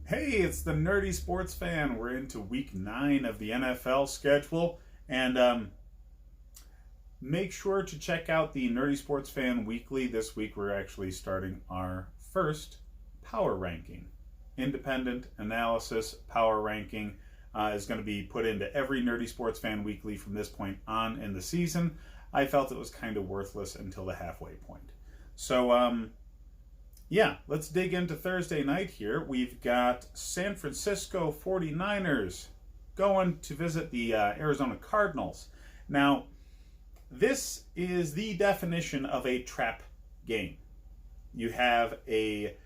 Hey, it's the Nerdy Sports Fan. We're into week 9 of the NFL schedule. And make sure to check out the Nerdy Sports Fan Weekly. This week we're actually starting our first power ranking. Independent analysis power ranking is going to be put into every Nerdy Sports Fan Weekly from this point on in the season. I felt it was kind of worthless until the halfway point. So, yeah, let's dig into Thursday night here. We've got San Francisco 49ers going to visit the Arizona Cardinals. Now, this is the definition of a trap game. You have a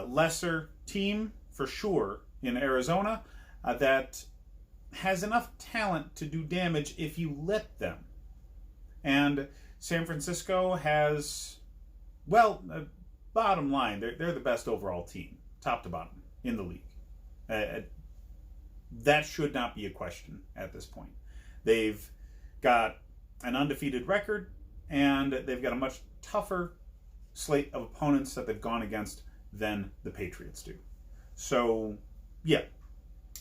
lesser team, for sure, in Arizona that has enough talent to do damage if you let them. And San Francisco has, bottom line, they're the best overall team, top to bottom, in the league. That should not be a question at this point. They've got an undefeated record, and they've got a much tougher slate of opponents that they've gone against than the Patriots do. So, yeah.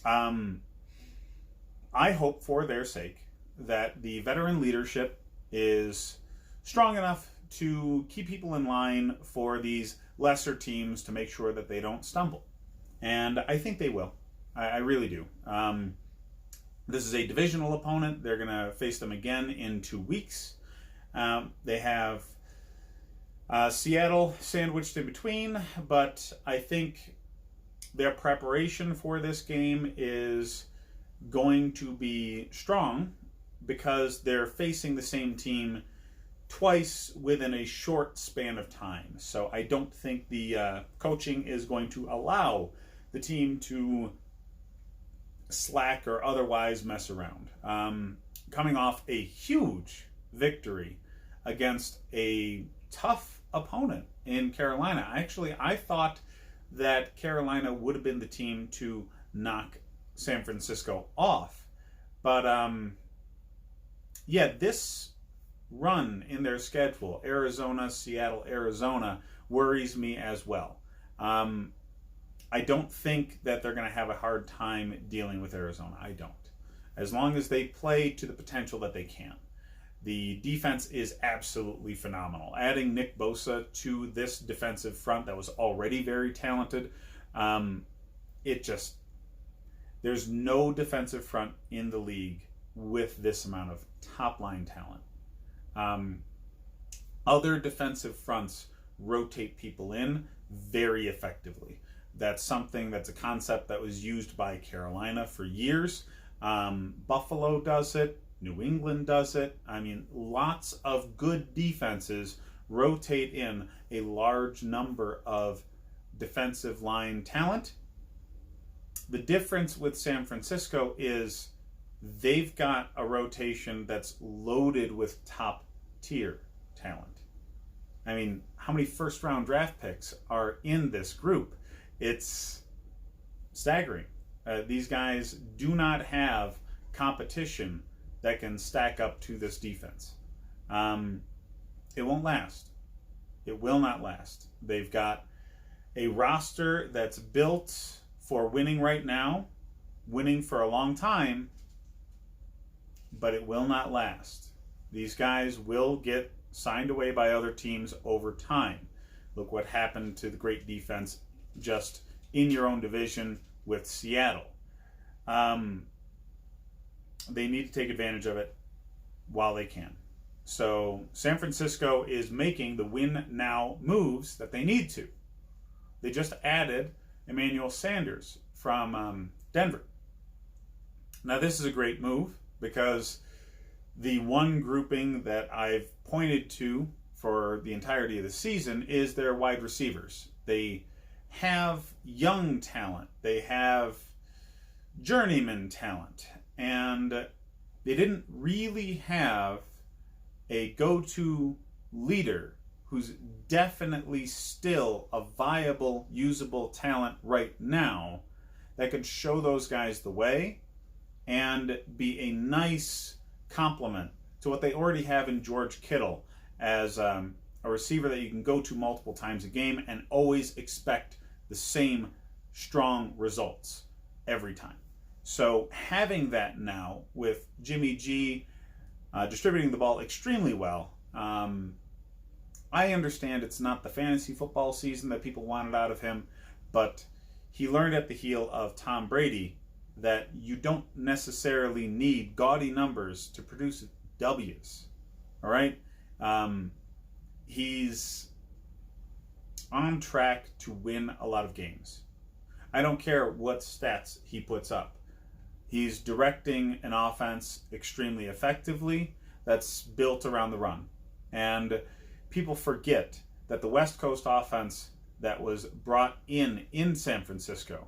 I hope for their sake that the veteran leadership is strong enough to keep people in line for these lesser teams to make sure that they don't stumble. And I think they will. I really do. This is a divisional opponent. They're going to face them again in 2 weeks. They have Seattle sandwiched in between, but I think their preparation for this game is going to be strong because they're facing the same team twice within a short span of time. So I don't think the coaching is going to allow the team to slack or otherwise mess around. Coming off a huge victory against a tough opponent in Carolina. Actually, I thought that Carolina would have been the team to knock San Francisco off. But this run in their schedule, Arizona, Seattle, Arizona, worries me as well. I don't think that they're going to have a hard time dealing with Arizona. I don't. As long as they play to the potential that they can. The defense is absolutely phenomenal. Adding Nick Bosa to this defensive front that was already very talented, there's no defensive front in the league with this amount of top-line talent. Other defensive fronts rotate people in very effectively. That's a concept that was used by Carolina for years. Buffalo does it. New England does it. I mean, lots of good defenses rotate in a large number of defensive line talent. The difference with San Francisco is they've got a rotation that's loaded with top-tier talent. I mean, how many first-round draft picks are in this group? It's staggering. These guys do not have competition that can stack up to this defense. It won't last. It will not last. They've got a roster that's built for winning right now, winning for a long time, but it will not last. These guys will get signed away by other teams over time. Look what happened to the great defense just in your own division with Seattle. They need to take advantage of it while they can. So San Francisco is making the win now moves that they need to. They just added Emmanuel Sanders from Denver. Now this is a great move because the one grouping that I've pointed to for the entirety of the season is their wide receivers. They have young talent. They have journeyman talent. And they didn't really have a go-to leader who's definitely still a viable, usable talent right now that could show those guys the way and be a nice complement to what they already have in George Kittle as a receiver that you can go to multiple times a game and always expect the same strong results every time. So having that now with Jimmy G distributing the ball extremely well, I understand it's not the fantasy football season that people wanted out of him, but he learned at the heel of Tom Brady that you don't necessarily need gaudy numbers to produce W's. All right? He's on track to win a lot of games. I don't care what stats he puts up. He's directing an offense extremely effectively that's built around the run. And people forget that the West Coast offense that was brought in San Francisco,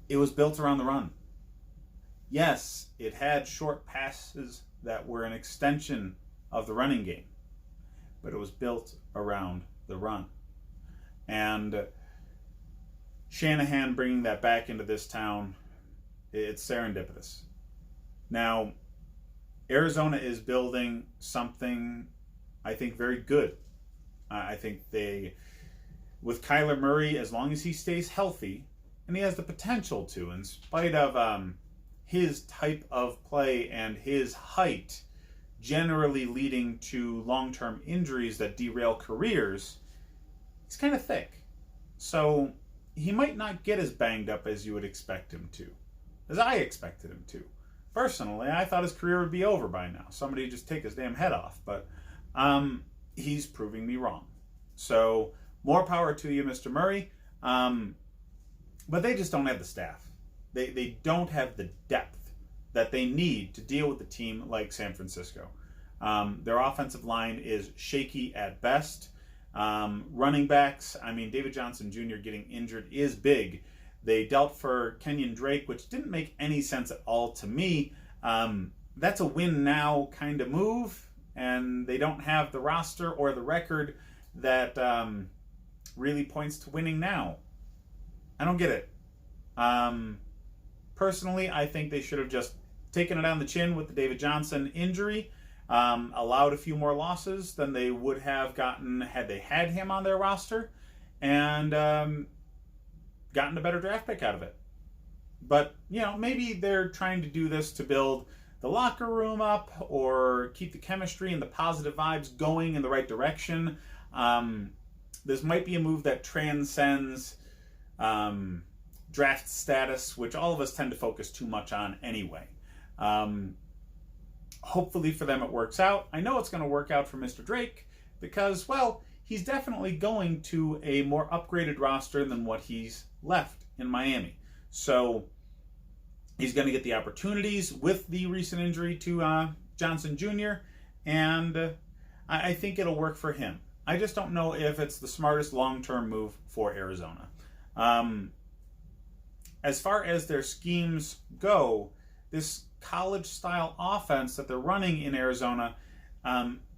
it was built around the run. Yes, it had short passes that were an extension of the running game, but it was built around the run. And Shanahan bringing that back into this town, it's serendipitous. Now, Arizona is building something, I think, very good. I think with Kyler Murray, as long as he stays healthy, and he has the potential to, in spite of his type of play and his height generally leading to long-term injuries that derail careers, he's kind of thick. So he might not get as banged up as you would expect him to, as I expected him to. Personally, I thought his career would be over by now. Somebody would just take his damn head off. But he's proving me wrong. So more power to you, Mr. Murray. But they just don't have the staff. They don't have the depth that they need to deal with a team like San Francisco. Their offensive line is shaky at best. Running backs, David Johnson Jr. getting injured is big. They dealt for Kenyon Drake, which didn't make any sense at all to me. That's a win now kind of move, and they don't have the roster or the record that really points to winning now. I don't get it. Personally, I think they should have just taken it on the chin with the David Johnson injury, allowed a few more losses than they would have gotten had they had him on their roster, and gotten a better draft pick out of it. But, maybe they're trying to do this to build the locker room up or keep the chemistry and the positive vibes going in the right direction. This might be a move that transcends draft status, which all of us tend to focus too much on anyway. Hopefully for them it works out. I know it's going to work out for Mr. Drake because, well, he's definitely going to a more upgraded roster than what he's left in Miami. So he's going to get the opportunities with the recent injury to Johnson Jr., and I think it'll work for him. I just don't know if it's the smartest long-term move for Arizona. As far as their schemes go, this college-style offense that they're running in Arizona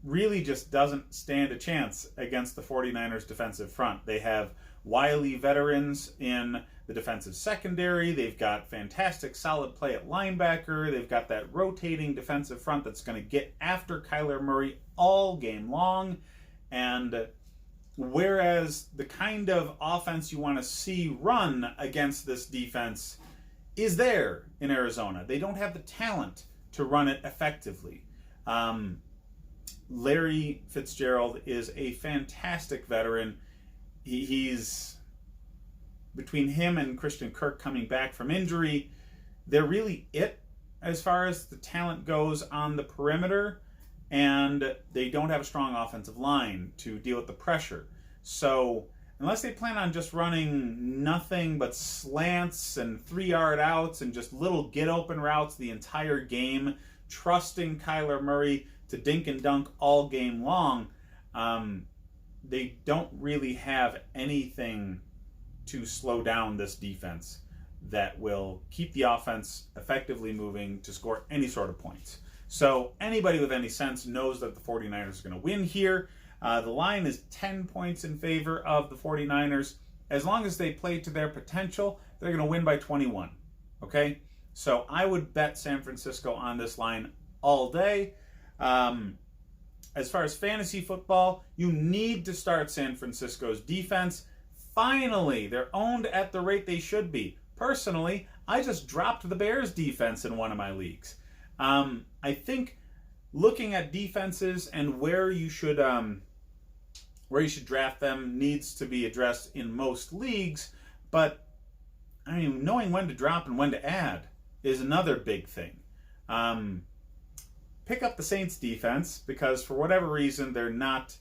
really just doesn't stand a chance against the 49ers defensive front. They have wily veterans in the defensive secondary. They've got fantastic solid play at linebacker. They've got that rotating defensive front that's going to get after Kyler Murray all game long. And whereas the kind of offense you want to see run against this defense is there in Arizona, they don't have the talent to run it effectively. Larry Fitzgerald is a fantastic veteran. He's, between him and Christian Kirk coming back from injury, they're really it as far as the talent goes on the perimeter, and they don't have a strong offensive line to deal with the pressure. So unless they plan on just running nothing but slants and 3-yard outs and just little get-open routes the entire game, trusting Kyler Murray to dink and dunk all game long, they don't really have anything to slow down this defense that will keep the offense effectively moving to score any sort of points. So anybody with any sense knows that the 49ers are going to win here. The line is 10 points in favor of the 49ers. As long as they play to their potential, they're going to win by 21. Okay? So I would bet San Francisco on this line all day. as far as fantasy football, you need to start San Francisco's defense. Finally, they're owned at the rate they should be. Personally, I just dropped the Bears defense in one of my leagues. I think looking at defenses and where you should draft them needs to be addressed in most leagues, but I mean, knowing when to drop and when to add is another big thing. Pick up the Saints defense because for whatever reason they're not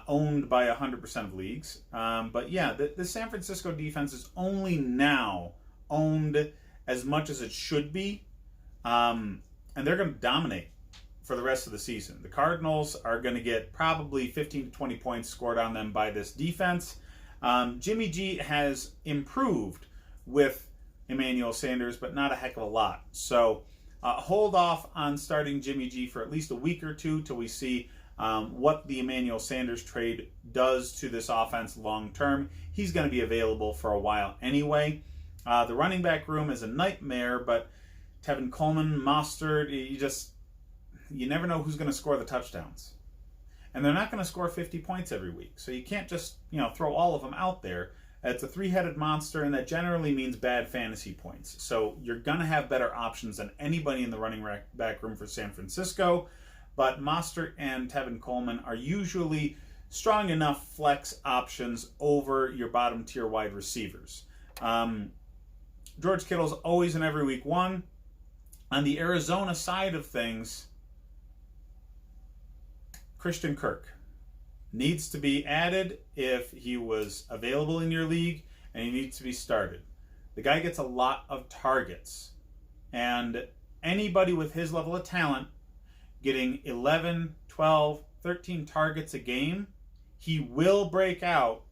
owned by 100% of leagues. But yeah, the San Francisco defense is only now owned as much as it should be, and they're going to dominate for the rest of the season. The Cardinals are going to get probably 15 to 20 points scored on them by this defense. Jimmy G has improved with Emmanuel Sanders, but not a heck of a lot. So hold off on starting Jimmy G for at least a week or two till we see what the Emmanuel Sanders trade does to this offense long term. He's going to be available for a while anyway. The running back room is a nightmare, but Tevin Coleman, Mostert, you never know who's going to score the touchdowns. And they're not going to score 50 points every week. So you can't just, throw all of them out there. It's a three-headed monster, and that generally means bad fantasy points. So you're going to have better options than anybody in the running back room for San Francisco. But Mostert and Tevin Coleman are usually strong enough flex options over your bottom-tier wide receivers. George Kittle's always in every week one. On the Arizona side of things, Christian Kirk needs to be added if he was available in your league, and he needs to be started. The guy gets a lot of targets, and anybody with his level of talent getting 11, 12, 13 targets a game, he will break out,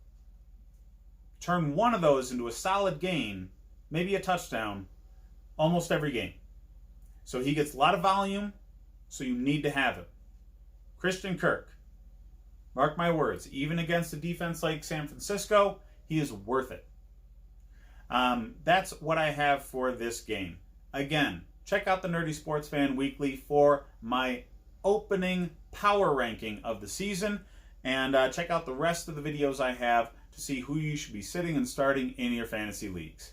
turn one of those into a solid gain, maybe a touchdown, almost every game. So he gets a lot of volume, so you need to have him. Christian Kirk, mark my words, even against a defense like San Francisco, he is worth it. That's what I have for this game. Again, check out the Nerdy Sports Fan Weekly for my opening power ranking of the season, and check out the rest of the videos I have to see who you should be sitting and starting in your fantasy leagues.